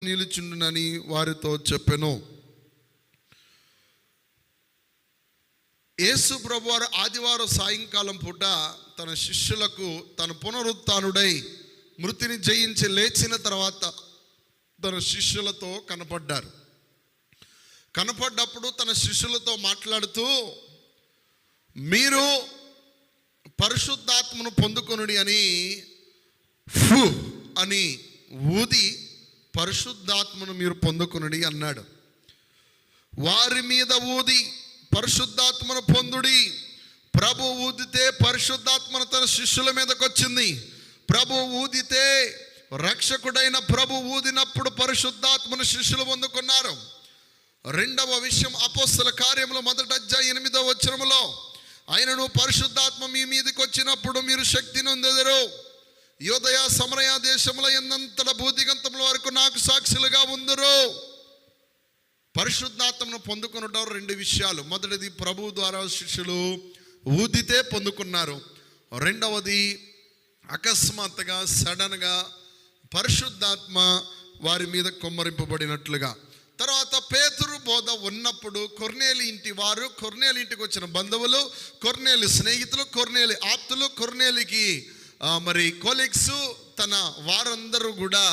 నిలుచుండునని వారితో చెప్పెను. యేసు ప్రభువారు ఆదివారం సాయంకాలం పూట తన శిష్యులకు తన పునరుత్థానుడై మృతిని జయించి లేచిన తర్వాత తన శిష్యులతో కనపడ్డారు. కనపడ్డప్పుడు తన శిష్యులతో మాట్లాడుతూ, మీరు పరిశుద్ధాత్మను పొందుకొనుడి అని ఫు అని ఊది పరిశుద్ధాత్మను మీరు పొందుకొనుడి అన్నాడు. వారి మీద ఊది పరిశుద్ధాత్మను పొందుడి. ప్రభు ఊదితే పరిశుద్ధాత్మను తన శిష్యుల మీదకి వచ్చింది. ప్రభు ఊదితే, రక్షకుడైన ప్రభు ఊదినప్పుడు పరిశుద్ధాత్మను శిష్యులు పొందుకున్నారు. రెండవ విషయం, అపోస్తల కార్యములు 1:8 ఆయనను పరిశుద్ధాత్మ మీ మీదకి వచ్చినప్పుడు మీరు శక్తి నొందెదరు. యోదయ సమరయ దేశముల ఎందంతట భూదిగంతముల వరకు నాకు సాక్షులుగా ఉందరు. పరిశుద్ధాత్మను పొందుకునడం 2 విషయాలు. మొదటిది, ప్రభు ద్వారా శిష్యులు ఊదితే పొందుకున్నారు. రెండవది, అకస్మాత్తుగా సడన్గా పరిశుద్ధాత్మ వారి మీద కుమ్మరింపబడినట్లుగా. తర్వాత పేతురు బోధ ఉన్నప్పుడు కొర్నేలి ఇంటి వారు, కొర్నేలి ఇంటికి వచ్చిన బంధువులు, కొర్నేలి స్నేహితులు, కొర్నేలి ఆప్తులు, కొర్నేలికి మరి కొలీగ్స్, తన వారందరూ కూడా